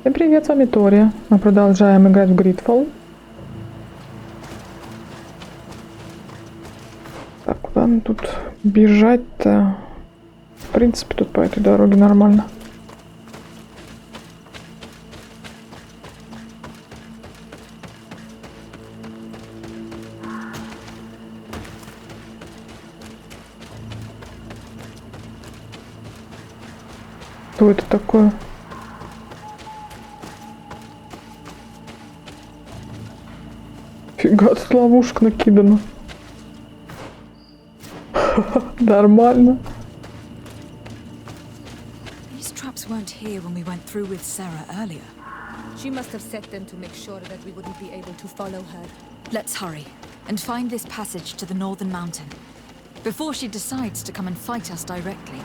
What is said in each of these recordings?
Всем привет, с вами Тори. Мы продолжаем играть в GreedFall. Так, куда нам тут бежать-то? В принципе, тут по этой дороге нормально. Что это такое? Фига, тут ловушка накидана. Нормально. These traps weren't here when we went through with Sarah earlier. She must have set them to make sure that we wouldn't be able to follow her. Let's hurry and find this passage to the northern mountain before she decides to come and fight us directly.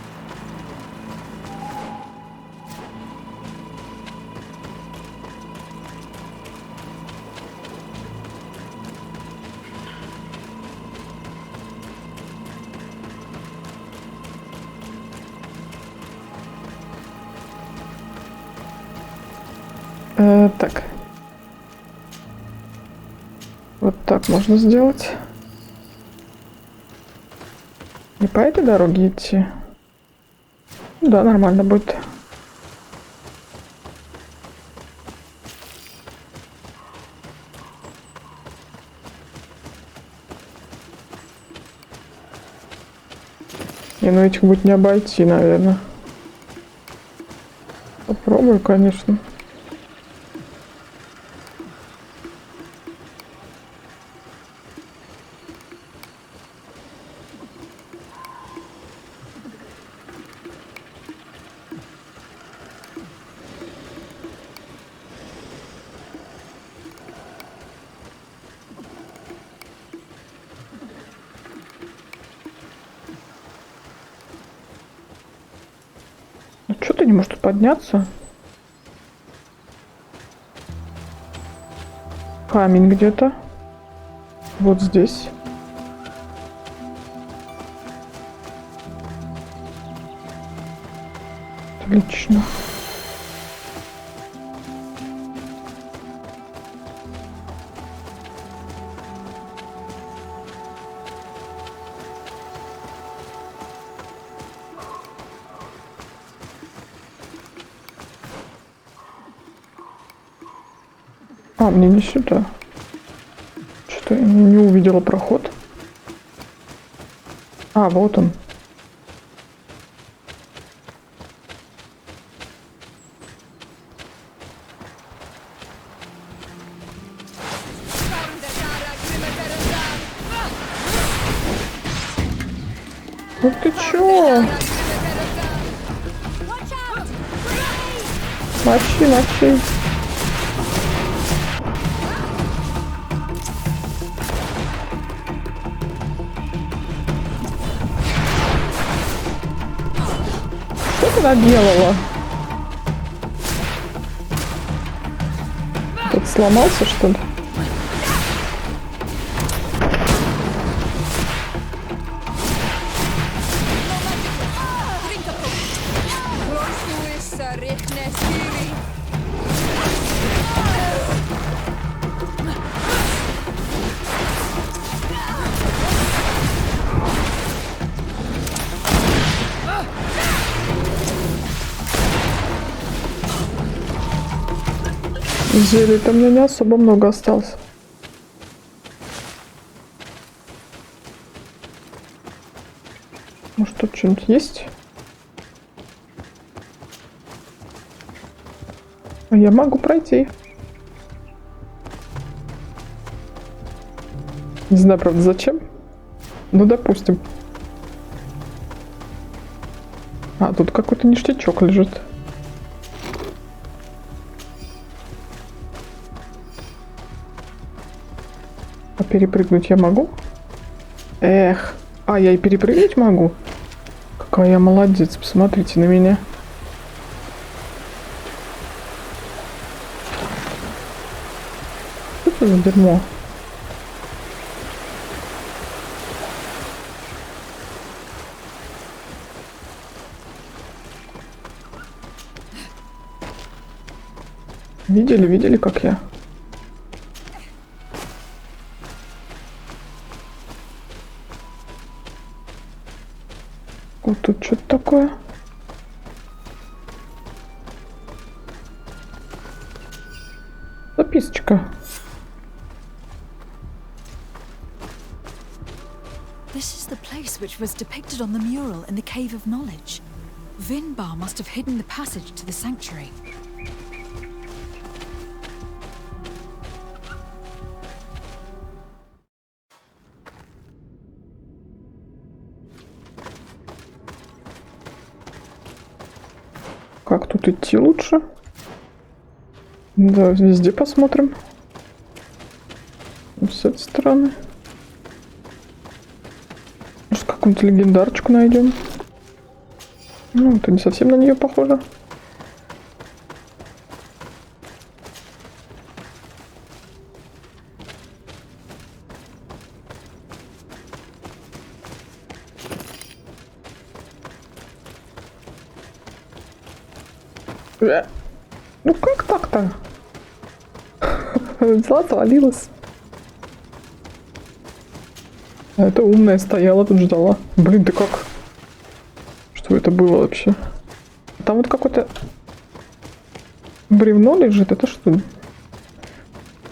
Так. Вот так можно сделать. Не по этой дороге идти. Да, нормально будет. И ну этих будет не обойти, наверное. Попробую, конечно. Что-то не может подняться. Камень где-то. Вот здесь. Отлично. А, мне не сюда. Что-то я не увидела проход. А, вот он. Ну ты чё? Мочи, мочи. Что ты наделала? Тут сломался, что ли? Зелий-то мне не особо много осталось. Может, тут что-нибудь есть? А я могу пройти. Не знаю, правда, зачем. Ну, допустим. А, тут какой-то ништячок лежит. А перепрыгнуть я могу? Эх. А, я и перепрыгнуть могу? Какая я молодец. Посмотрите на меня. Что это за дерьмо? Видели, как я? Вот тут что-то такое. Записочка. This is the place which was depicted on the mural in the Cave of Knowledge. Vinbar must have hidden the passage to the sanctuary. Как тут идти лучше? Да, везде посмотрим. С этой стороны. Может, какую-нибудь легендарочку найдем? Ну, это не совсем на нее похоже. Ну как так-то? Взяла, свалилась. А эта умная стояла тут, ждала. Блин, ты как? Что это было вообще? Там вот какое-то бревно лежит. Это что?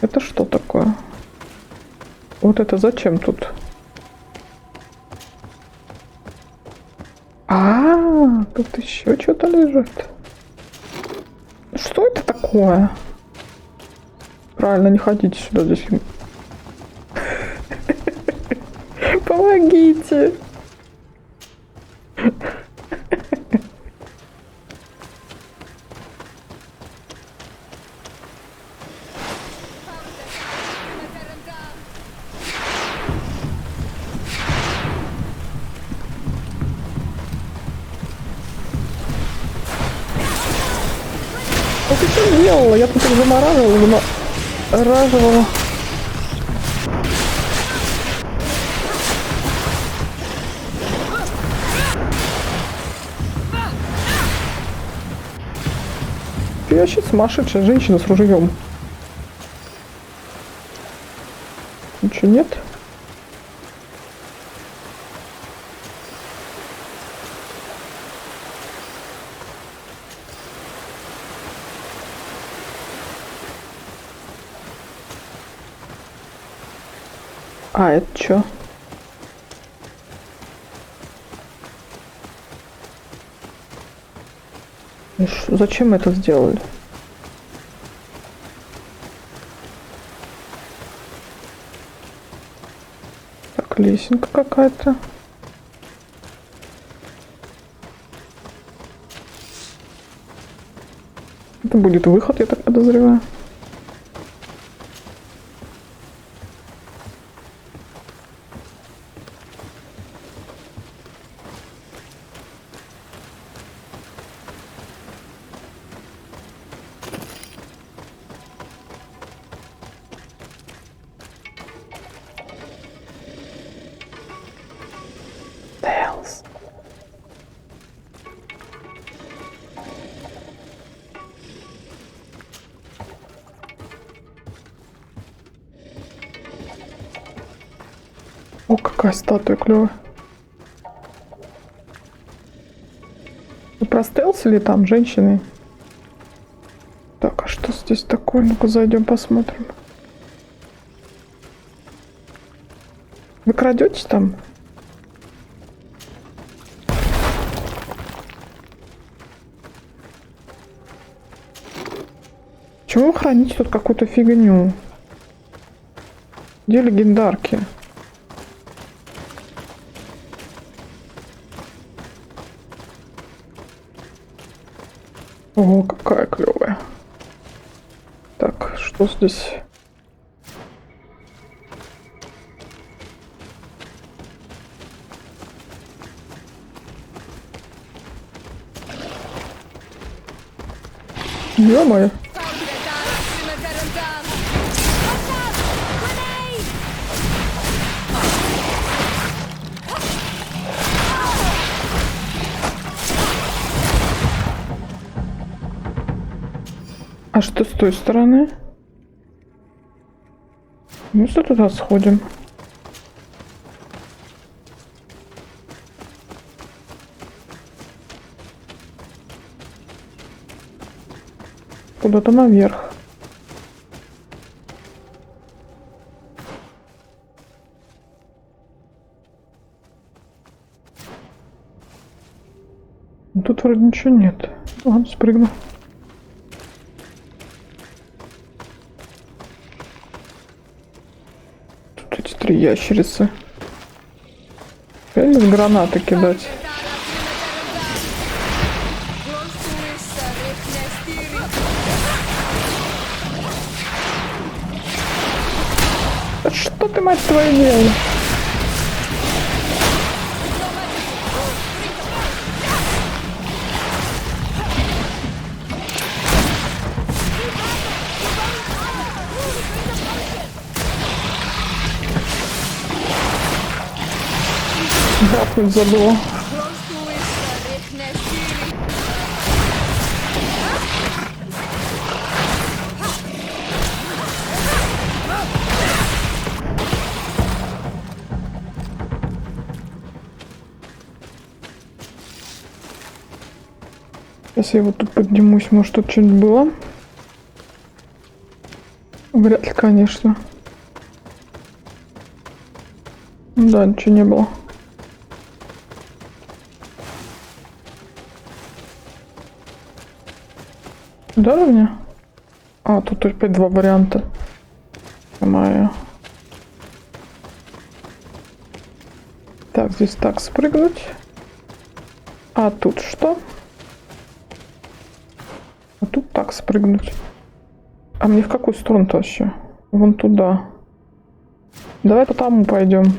Это что такое? Вот это зачем тут? Тут еще что-то лежит. Что это такое? Правильно, не ходите сюда, здесь. Помогите. Ну ты что делала? Я тут их замораживала. Ты вообще сумасшедшая женщина с ружьем. Ничего нет? А, это что? Зачем это сделали? Так, лесенка какая-то. Это будет выход, я так подозреваю. О, какая статуя клевая. Вы простелсили там, женщины? Так, а что здесь такое? Ну-ка зайдем посмотрим. Вы крадетесь там? Чего вы храните тут какую-то фигню? Где легендарки? Ого, какая клевая. Так, что здесь? Ё-моё. А что с той стороны? Ну что туда сходим? Куда-то наверх. Тут вроде ничего нет. Ладно, спрыгну. Тут эти 3 ящерицы. Опять гранаты кидать. Да что ты, мать твою, делаешь? Бахнуть забыла. Сейчас я вот тут поднимусь, может тут что-нибудь было? Вряд ли, конечно. Да, ничего не было. Да, мне? А, тут опять 2 варианта. Моя. Так, здесь так спрыгнуть. А тут что? А тут так спрыгнуть. А мне в какую сторону-то вообще? Вон туда. Давай по тому пойдем.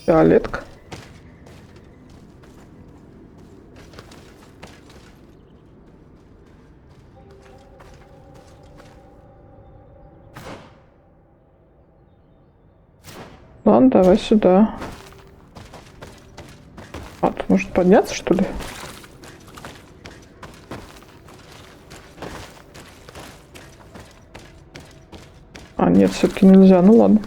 Фиолетка. Ладно, давай сюда. А, тут может подняться, что ли? А, нет, все-таки нельзя. Ну ладно.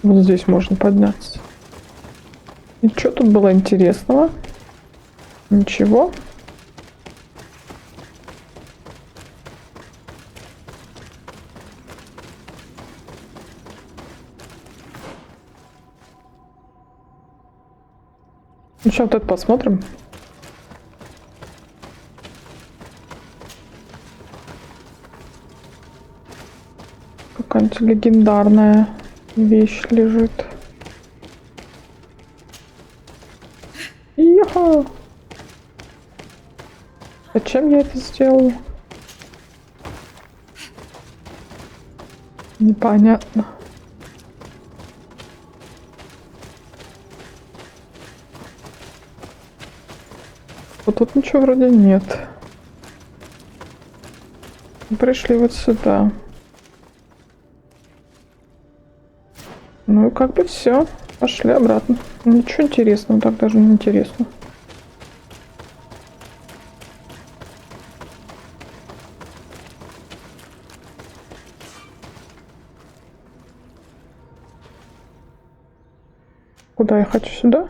Вот здесь можно подняться. И что тут было интересного? Ничего. Ну что, вот это посмотрим. Какая-нибудь легендарная вещь лежит. Йо! Зачем я это сделала? Непонятно. Вот тут ничего вроде нет. Пришли вот сюда. Ну и как бы все. Пошли обратно. Ничего интересного, так даже не интересно. Куда я хочу? Сюда?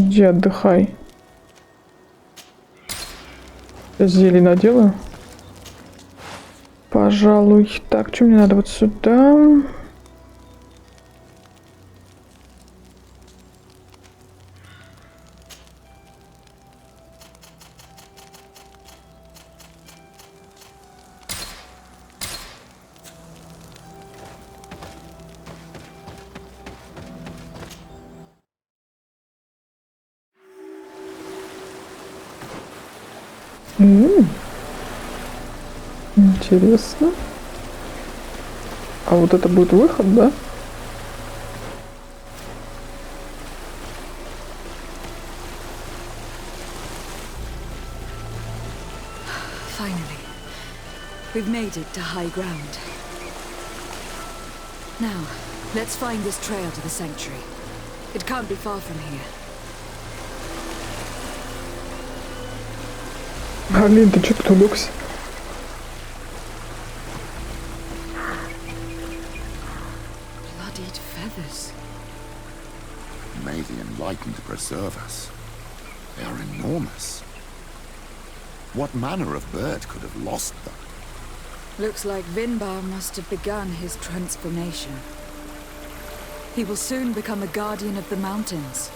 Иди отдыхай. Я зелье наделаю. Пожалуй. Так, что мне надо вот сюда? Интересно. А вот это будет выход, да? Finally, we've made it to high ground. Now, let's find this trail to the sanctuary. It can't be far from here. Блин, ты что тут улегся? Bloodied feathers. May the enlightened preserve us. They are enormous. What manner of bird could have lost them? Looks like Vinbar must have begun his transformation. He will soon become a guardian of the mountains.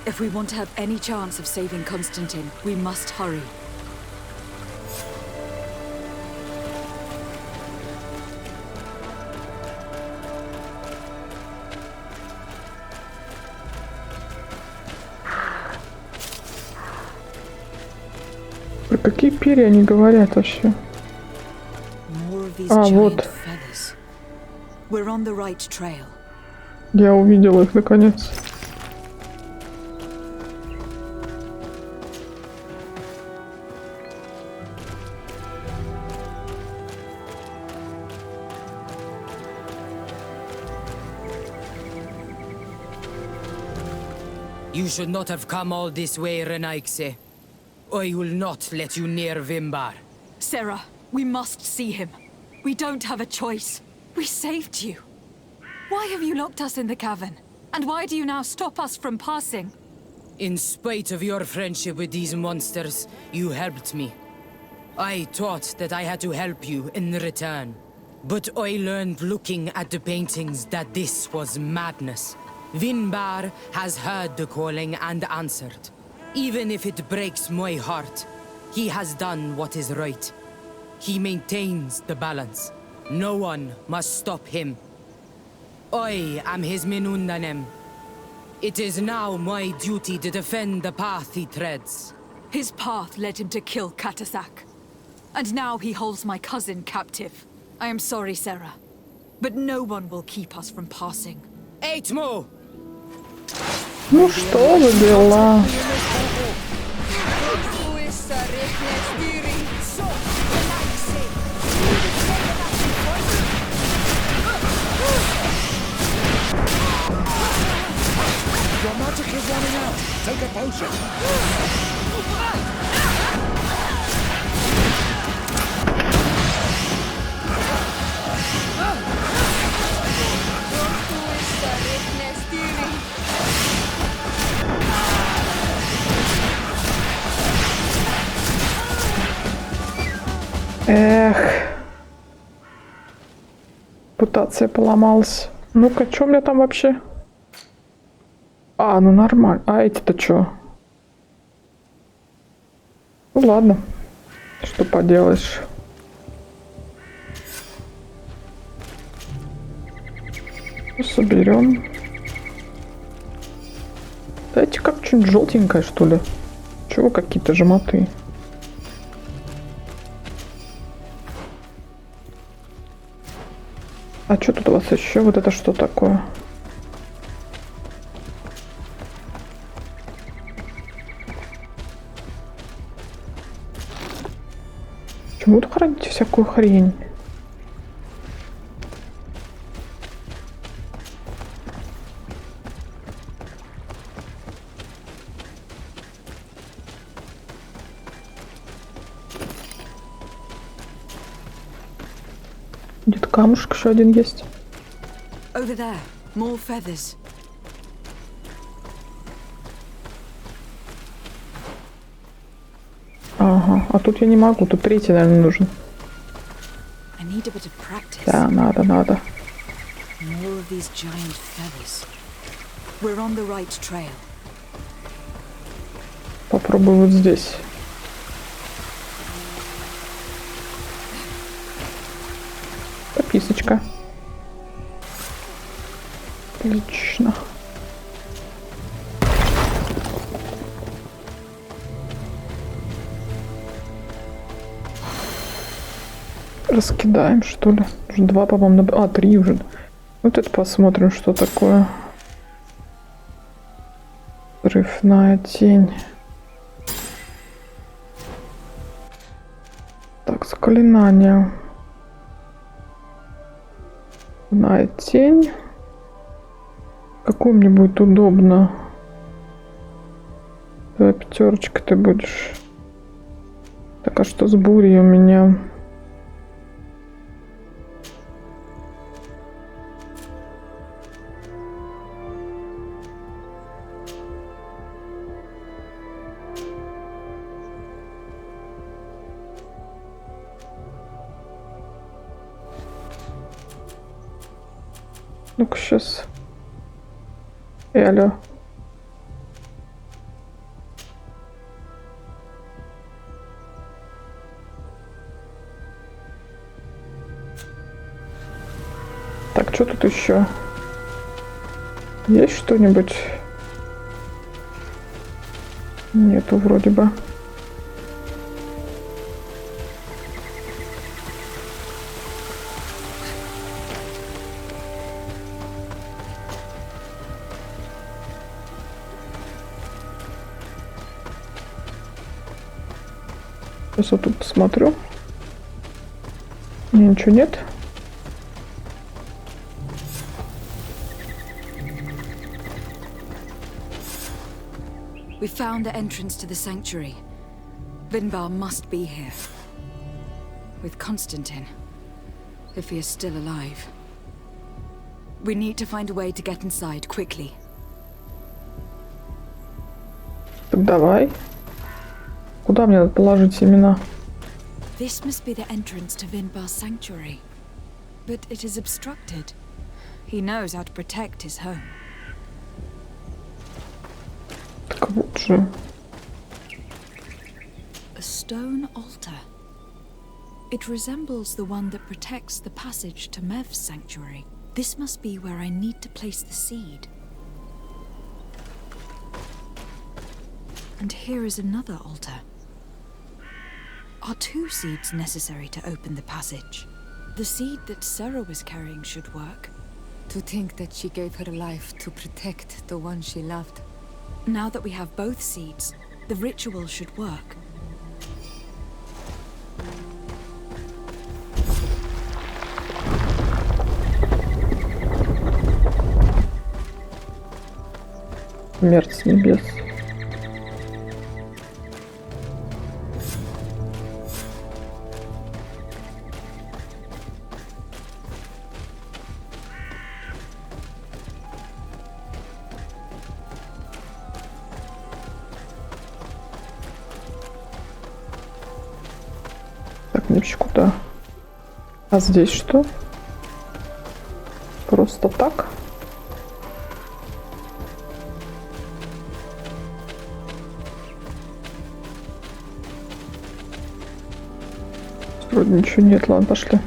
If we want to have any chance of saving Constantine, we must hurry. Про какие перья они говорят вообще? А, вот. We're on the right trail. Я увидела их наконец. You should not have come all this way, Renaikse. I will not let you near Vimbar. Sarah, we must see him. We don't have a choice. We saved you. Why have you locked us in the cavern? And why do you now stop us from passing? In spite of your friendship with these monsters, you helped me. I thought that I had to help you in return. But I learned looking at the paintings that this was madness. Vinbar has heard the calling and answered. Even if it breaks my heart, he has done what is right. He maintains the balance. No one must stop him. I am his Minundanem. It is now my duty to defend the path he treads. His path led him to kill Katasak. And now he holds my cousin captive. I am sorry, Sarah. But no one will keep us from passing. Eitmo! Ну что за дела? Your magic is running out. Take a potion. Эх. Репутация поломалась. Ну-ка, что у меня там вообще? А, ну нормально. А эти-то что? Ну ладно. Что поделаешь. Соберем. Дайте как что-нибудь желтенькое, что ли. Чего какие-то жмоты? А что тут у вас еще? Вот это что такое? Почему вы храните всякую хрень? Где-то камушек еще один есть. Over there, more feathers. Ага, а тут я не могу, тут третий, наверное, нужен. I need a bit of practice. Да, надо. More of these giant feathers. We're on the right trail. Попробую вот здесь. Подписочка. Отлично. Раскидаем, что ли? Уже 2, по-моему, а 3 уже. Вот это посмотрим, что такое. Взрывная тень. Так, заклинание. Взрывная тень. Какой мне будет удобно? Давай 5 ты будешь. Так, а что с бурей у меня? Ну-ка, сейчас. Алло. Так, что тут еще? Есть что-нибудь? Нету вроде бы. Сейчас я тут посмотрю. Ничего нет. We found the entrance to the sanctuary. Vinbar must be here. With Constantine. If he is still alive. We need to find a way to get inside quickly. Так давай. Куда мне надо положить семена? This must be the entrance to Vinbar's sanctuary. But it is obstructed. He knows how to protect his home. Так вот же. A stone altar. It resembles the one that protects the passage to Mev's sanctuary. This must be where I need to place the seed. And here is another altar. Are 2 seeds necessary to open the passage? The seed that Sarah was carrying should work. To think that she gave her life to protect the one she loved. Now that we have both seeds, the ritual should work. Смерть с небес. Так, вообще куда? А здесь что? Просто так? Вроде ничего нет, ладно, пошли.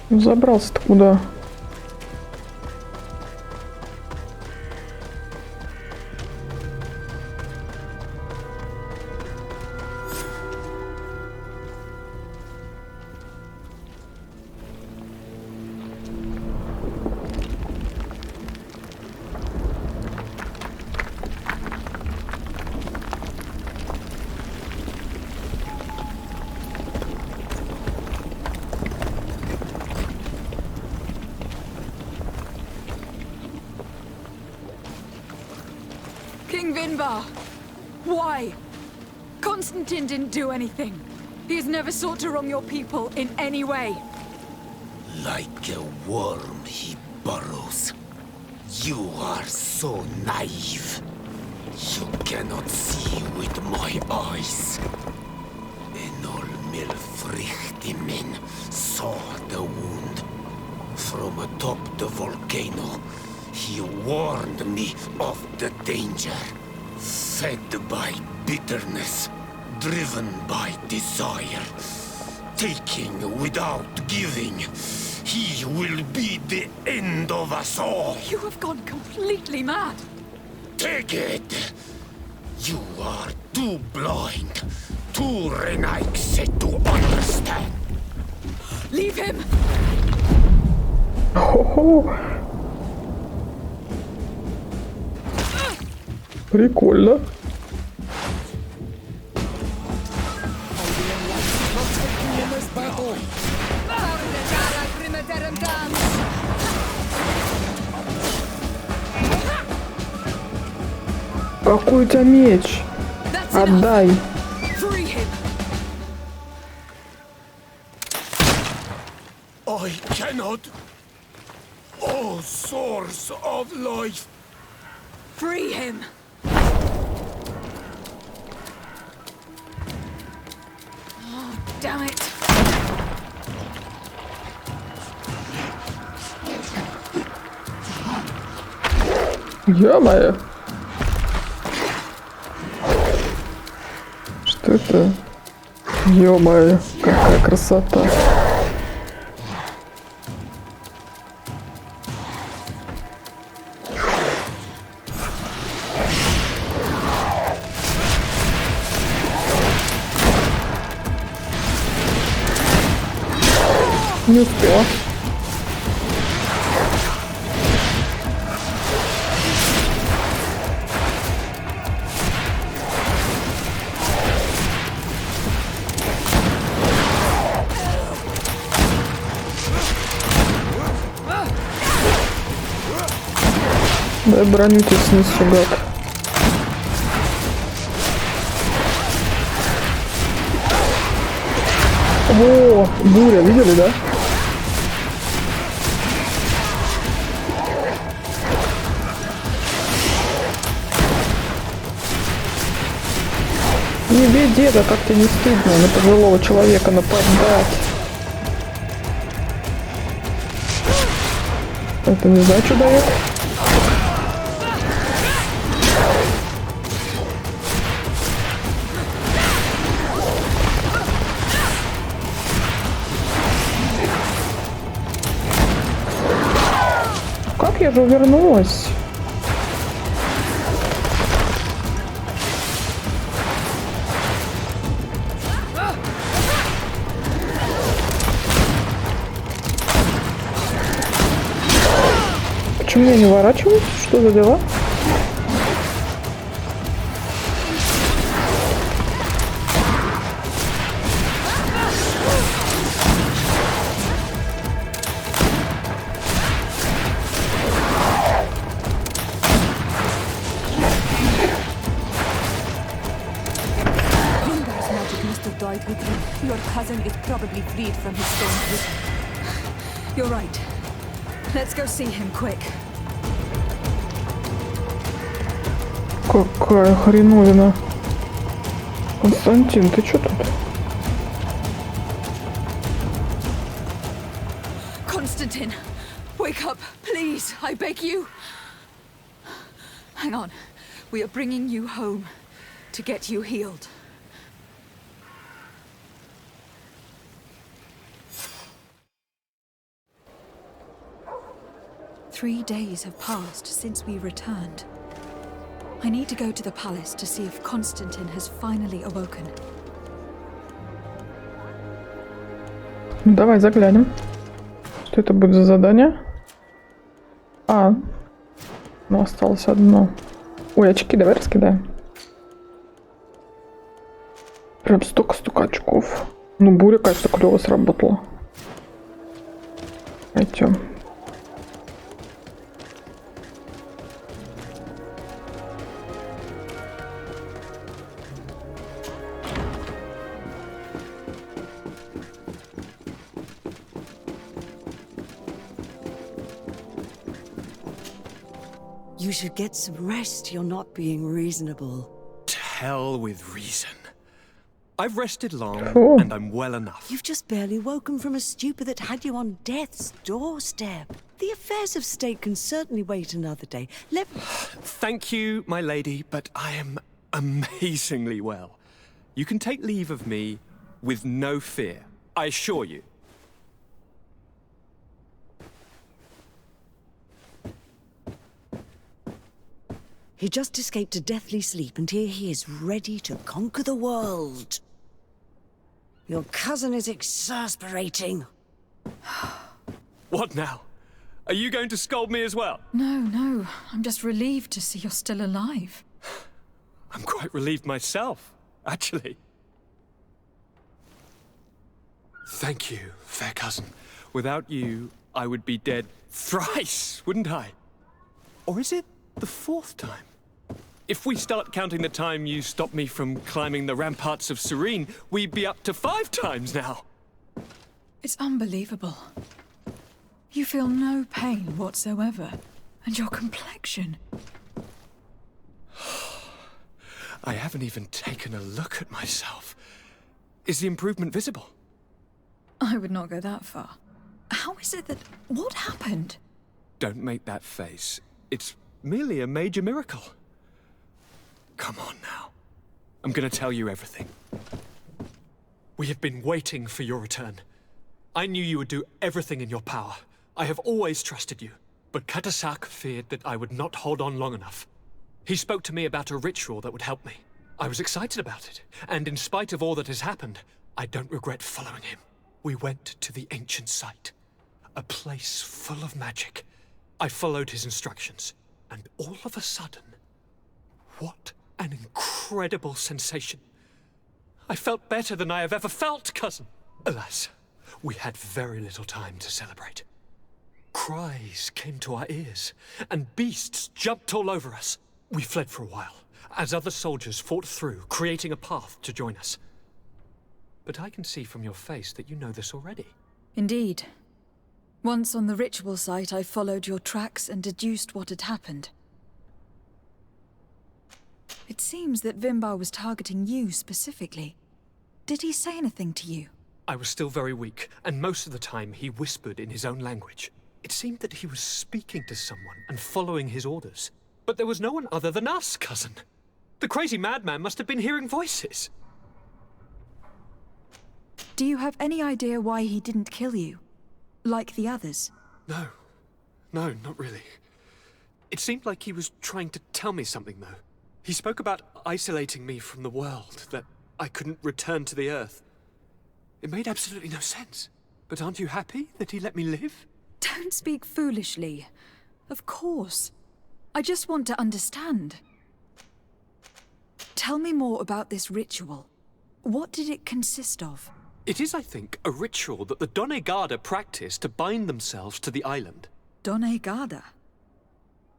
Забрался-то куда? King Vinbar? Why? Constantine didn't do anything. He has never sought to wrong your people in any way. Like a worm he burrows. You are so naive. You cannot see with my eyes. Enol Milfrichtimin saw the wound. From atop the volcano, he warned me of the danger. Fed by bitterness, driven by desire, taking without giving, he will be the end of us all. You have gone completely mad. Take it! You are too blind, too renaixe to understand. Leave him! Хо-хо. Прикольно. Какой у тебя меч? Отдай. I cannot. Oh, source of life. Free him! Oh, damn it. Ё-моё. Что это? Ё-моё, какая красота. Не успела. Дай броню тебе снесу, гад. О, буря, видели, да? Не бей деда, как тебе не стыдно на пожилого человека нападать. Это не знаю, что дает. Как я же увернулась? Почему я не ворачиваюсь? Что за дела? Your cousin is probably freed from his stone prison. You're right. Let's go see him quick. Какая хреновина. Константин, ты что тут? Constantine, wake up, please. I beg you. Hang on. We are bringing you home to get you healed. Three days have passed since we returned. I need to go to the palace to see if Constantine has finally awoken. Ну, давай заглянем. Что это будет за задание? А, ну осталось одно. Ой, очки давай раскидаем. Прям столько очков. Ну, буря, кажется, клево сработала. Пойдем. You should get some rest. You're not being reasonable. To hell with reason. I've rested long, Cool. and I'm well enough. You've just barely woken from a stupor that had you on death's doorstep. The affairs of state can certainly wait another day. Thank you, my lady, but I am amazingly well. You can take leave of me with no fear, I assure you. He just escaped a deathly sleep, and here he is, ready to conquer the world. Your cousin is exasperating. What now? Are you going to scold me as well? No. I'm just relieved to see you're still alive. I'm quite relieved myself, actually. Thank you, fair cousin. Without you, I would be dead thrice, wouldn't I? Or is it the fourth time? If we start counting the time you stopped me from climbing the ramparts of Serene, we'd be up to 5 times now. It's unbelievable. You feel no pain whatsoever. And your complexion. I haven't even taken a look at myself. Is the improvement visible? I would not go that far. How is it that... What happened? Don't make that face. It's merely a major miracle. Come on now. I'm gonna tell you everything. We have been waiting for your return. I knew you would do everything in your power. I have always trusted you. But Katasak feared that I would not hold on long enough. He spoke to me about a ritual that would help me. I was excited about it. And in spite of all that has happened, I don't regret following him. We went to the ancient site. A place full of magic. I followed his instructions. And all of a sudden... What an incredible sensation. I felt better than I have ever felt, cousin. Alas, we had very little time to celebrate. Cries came to our ears, and beasts jumped all over us. We fled for a while, as other soldiers fought through, creating a path to join us. But I can see from your face that you know this already. Indeed. Once on the ritual site, I followed your tracks and deduced what had happened. It seems that Vimbar was targeting you specifically. Did he say anything to you? I was still very weak, and most of the time he whispered in his own language. It seemed that he was speaking to someone and following his orders. But there was no one other than us, cousin. The crazy madman must have been hearing voices. Do you have any idea why he didn't kill you? Like the others? No, not really. It seemed like he was trying to tell me something, though. He spoke about isolating me from the world, that I couldn't return to the Earth. It made absolutely no sense. But aren't you happy that he let me live? Don't speak foolishly. Of course. I just want to understand. Tell me more about this ritual. What did it consist of? It is, I think, a ritual that the Donegada practice to bind themselves to the island. Donegada?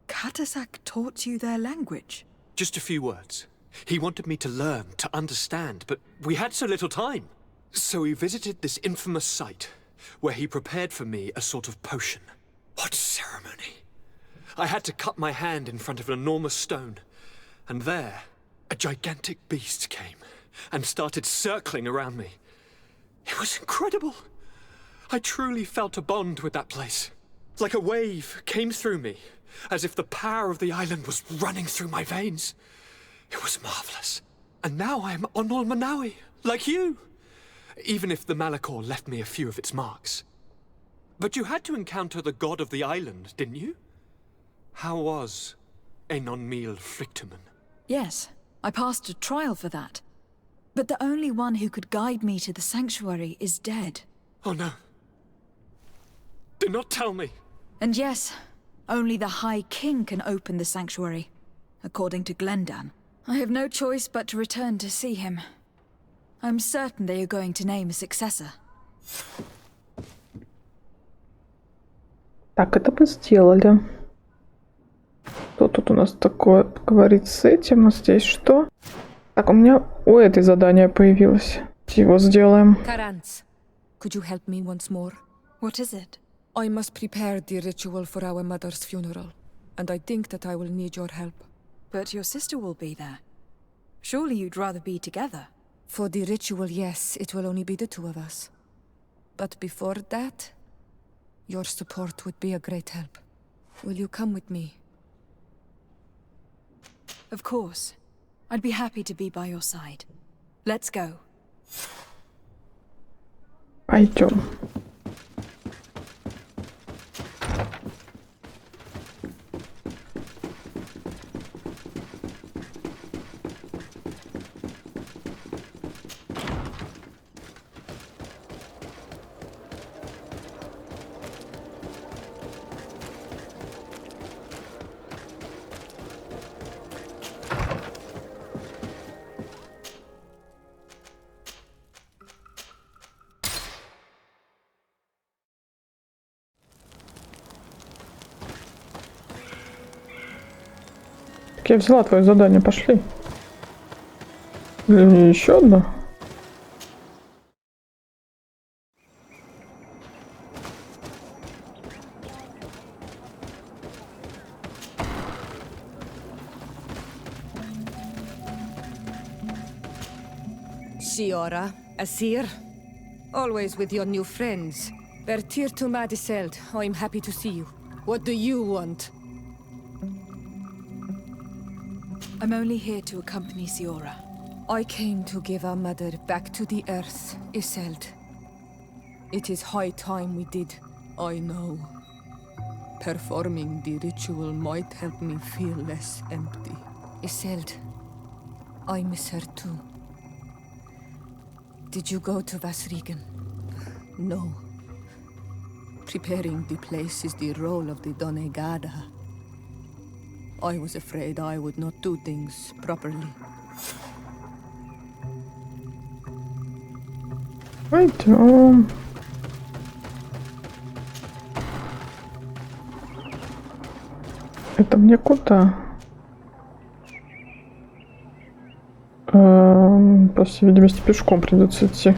Katasak taught you their language? Just a few words. He wanted me to learn, to understand, but we had so little time. So we visited this infamous site, where he prepared for me a sort of potion. What ceremony! I had to cut my hand in front of an enormous stone, and there, a gigantic beast came, and started circling around me. It was incredible! I truly felt a bond with that place. Like a wave came through me, as if the power of the island was running through my veins. It was marvelous. And now I am Onol Manawi, like you. Even if the Malachor left me a few of its marks. But you had to encounter the god of the island, didn't you? How was Enon Mil Frictumen? Yes, I passed a trial for that. But the only one who could guide me to the sanctuary is dead. Oh no. Do not tell me. And yes, only the High King can open the sanctuary, according to Glendan. I have no choice but to return to see him. I'm certain they are going to name a successor. Так, это мы сделали. Что тут у нас такое? Поговорить с этим, а здесь что? Так, у меня у этой задание появилось. Его сделаем. Karans, could you help me once more? What is it? I must prepare the ritual for our mother's funeral. and I think that I will need your help. But your sister will be there. Surely you'd rather be together. For the ritual, yes, it will only be the two of us. But before that, your support would be a great help. Will you come with me? Of course. I'd be happy to be by your side. Let's go. Пойдем. Я взяла твое задание, пошли. Или мне еще одно? Shiora, Asir, always with your new friends. Bertir to Madiseld, I'm happy to see you. What do you want? I'm only here to accompany Siora. I came to give our mother back to the earth, Iselt. It is high time we did, I know. Performing the ritual might help me feel less empty. Iselt, I miss her too. Did you go to Vasrigan? No. Preparing the place is the role of the Donegada. I was afraid I would not do things properly. Пойдем. Это мне куда? По всей видимости, пешком придется идти.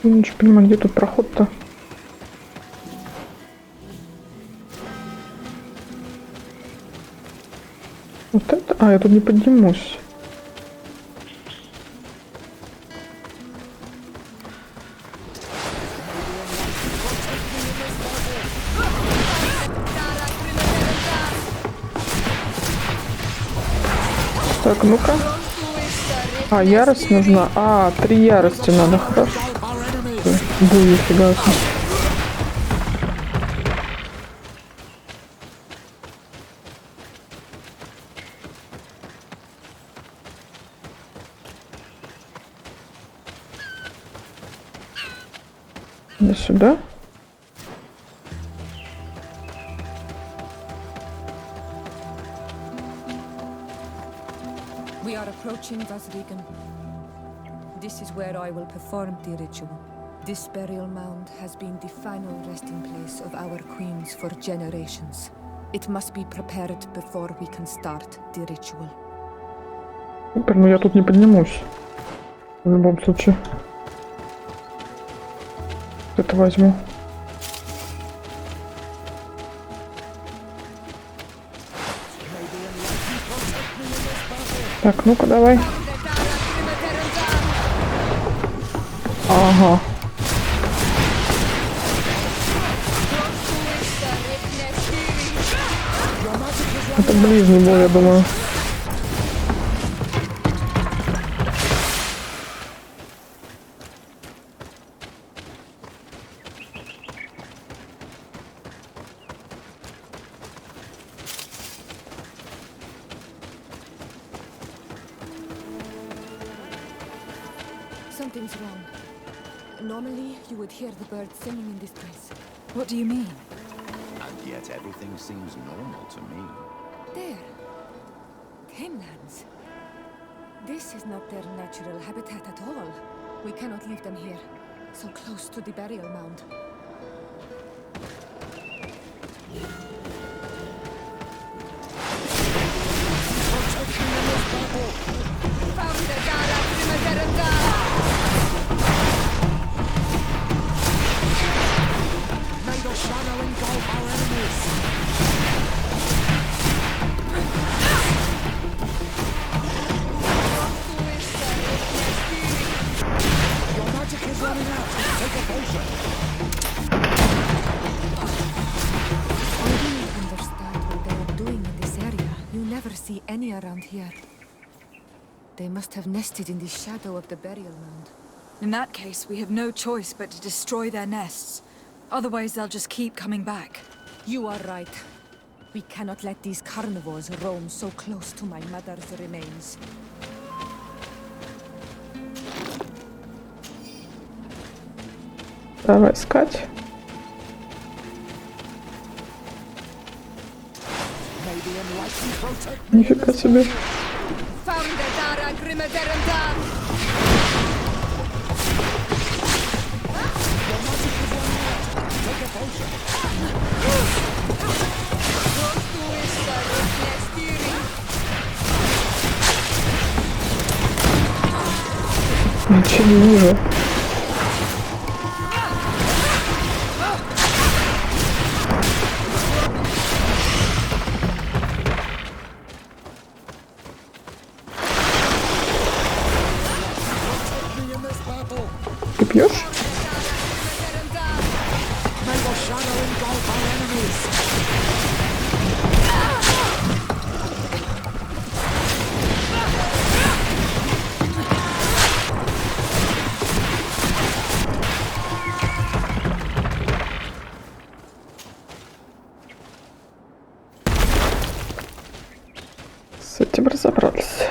Я ничего не понимаю, где тут проход-то? Вот это? А, я тут не поднимусь. Так, ну-ка. А, ярость нужна. А, 3 ярости надо, хорошо. Буй, фига себе. Иди сюда. We are approaching Vasrigan. This is where I will perform the ritual. This burial mound has been the final resting place of our queens for generations. It must be prepared before we can start the ritual. Супер, ну я тут не поднимусь. В любом случае. Это возьму. Так, ну-ка, давай. Ага. Это ближний был, я думаю. Something's wrong. Normally, you would hear the birds singing in this place. What do you mean? Yet everything seems normal to me. There. Tamelands. This is not their natural habitat at all. We cannot leave them here, so close to the burial mound. May the shadow engulf our enemies. Your magic is running out. Take a potion. I really understand what they are doing in this area. You never see any around here. They must have nested in the shadow of the burial mound. In that case, we have no choice but to destroy their nests. Otherwise, they'll just keep coming back. You are right. We cannot let these carnivores roam so close to my mother's remains. Давай искать. Нифига себе. Ничего не вижу. Ты пьешь? С этим разобрались.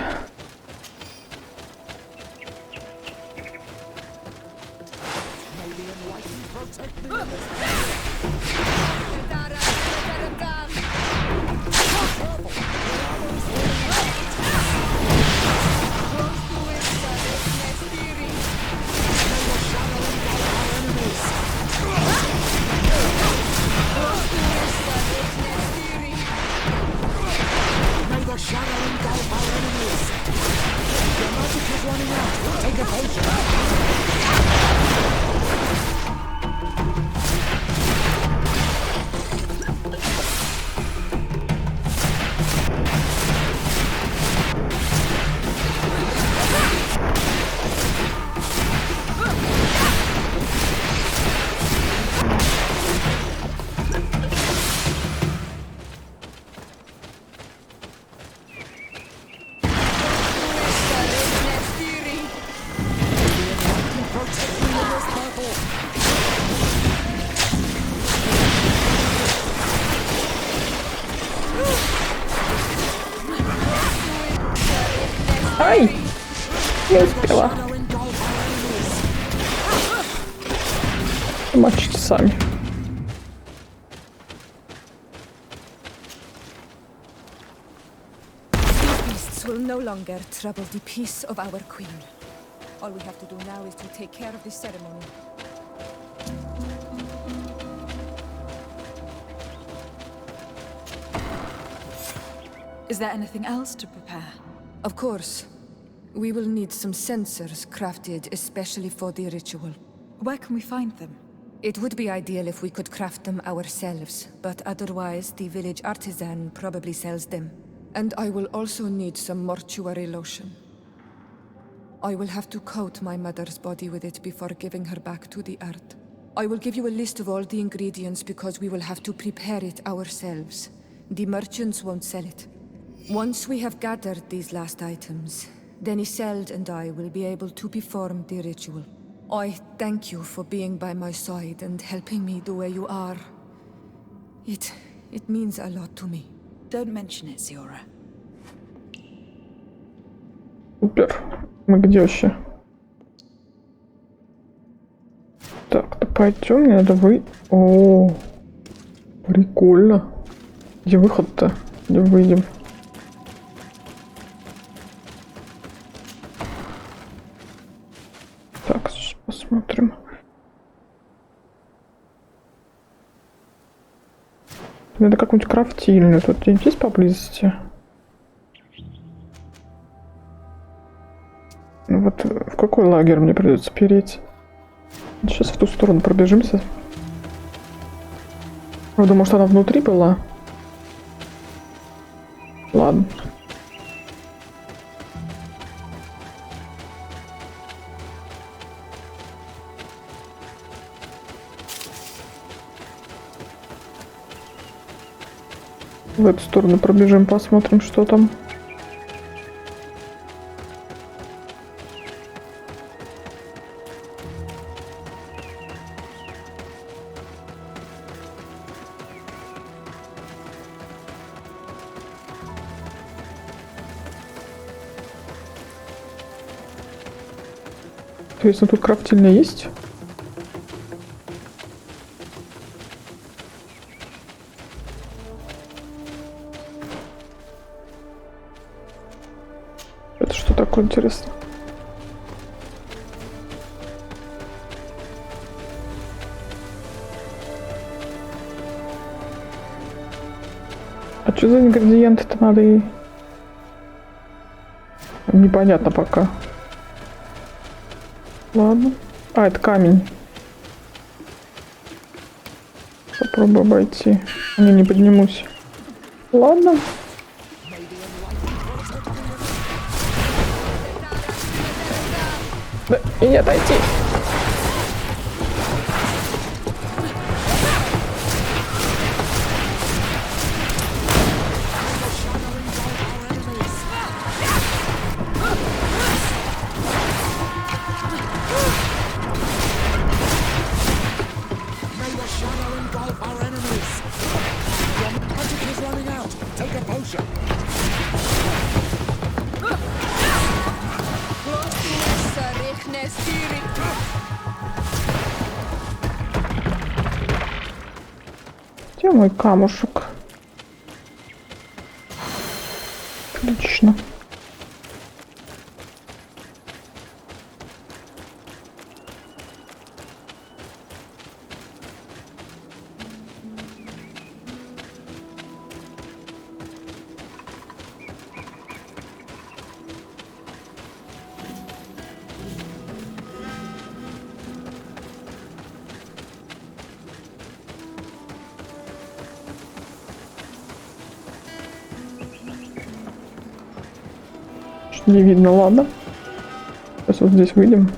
Ай! Не успела. Мочите сами. These beasts will no longer trouble the peace of our queen. All we have to do now is to take care of the ceremony. Is there anything else to prepare? Of course. We will need some sensors crafted especially for the ritual. Where can we find them? It would be ideal if we could craft them ourselves, but otherwise the village artisan probably sells them. And I will also need some mortuary lotion. I will have to coat my mother's body with it before giving her back to the earth. I will give you a list of all the ingredients because we will have to prepare it ourselves. The merchants won't sell it. Once we have gathered these last items, then Isolde and I will be able to perform the ritual. I thank you for being by my side and helping me the way you are. It means a lot to me. Don't mention it, Ziora. Супер. Мы где вообще? Так, ну пойдем, мне надо О, Прикольно. Где выход-то? Где выйдем? Так, сейчас посмотрим. Надо какую-нибудь крафтильную. Тут где-нибудь есть поблизости? Ну вот в какой лагерь мне придется переть? Сейчас в ту сторону пробежимся. Я думаю, что она внутри была. Ладно. В эту сторону пробежим, посмотрим, что там. То есть, ну тут крафтильная есть? Это что такое, интересно? А что за ингредиенты-то надо и... Непонятно пока. Ладно. А, это камень. Попробую обойти. Не поднимусь. Ладно. Да, и не отойти. Где мой камушек? Отлично. Не видно, ладно. Сейчас вот здесь выйдем.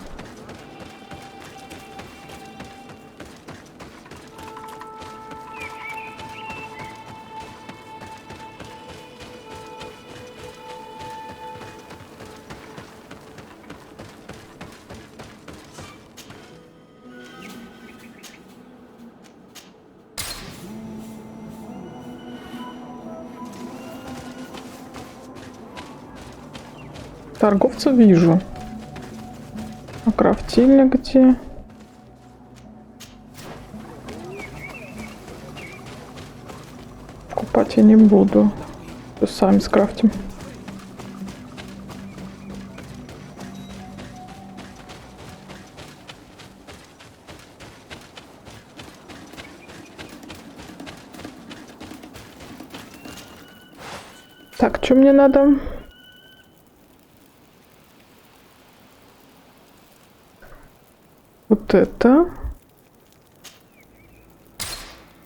Торговца вижу. А крафтильня где? Купать я не буду. Сами скрафтим. Так, что мне надо? Вот это.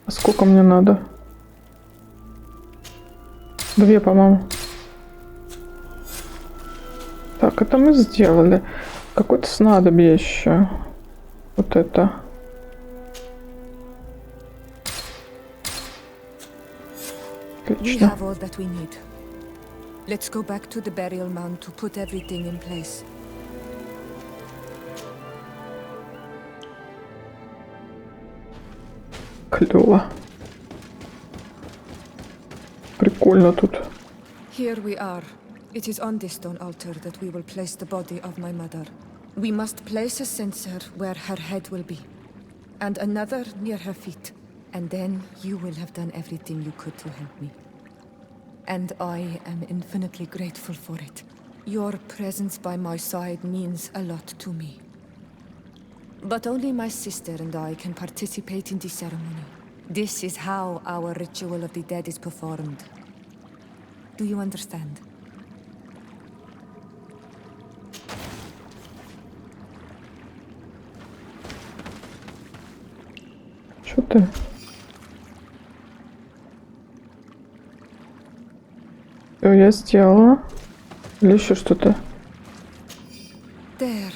А сколько мне надо? 2, по-моему. Так, это мы сделали. Какое-то снадобье еще. Вот это. Отлично. We have all that we need. Let's go back to the burial mound to put everything in place. Клево. Прикольно тут. Here we are. It is on this stone altar that we will place the body of my mother. We must place a censer where her head will be, and another near her feet. And then you will have done everything you could to help me. And I am infinitely grateful for it. Your presence by my side means a lot to me. But only my sister and I can participate in the ceremony. This is how our ritual of the dead is performed. Do you understand? Что ты? Всё, я сделала. Или еще что-то? There.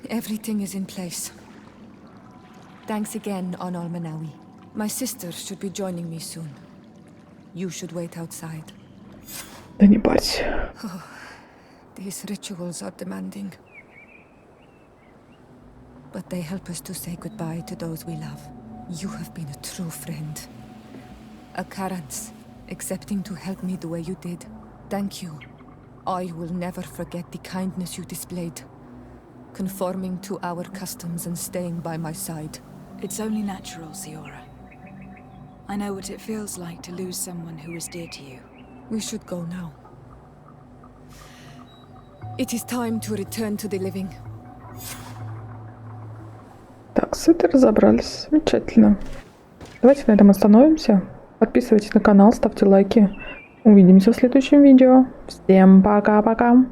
Everything is in place. Thanks again, Onol Manawi. My sister should be joining me soon. You should wait outside. Да не парься. These rituals are demanding. But they help us to say goodbye to those we love. You have been a true friend. A Karans, accepting to help me the way you did. Thank you. I will never forget the kindness you displayed. Conforming to our customs and staying by my side. It's only natural, Siora. I know what it feels like to lose someone who is dear to you. We should go now. It is time to return to the living. Так, с этой разобрались. Замечательно. Давайте на этом остановимся. Подписывайтесь на канал, ставьте лайки. Увидимся в следующем видео. Всем пока-пока.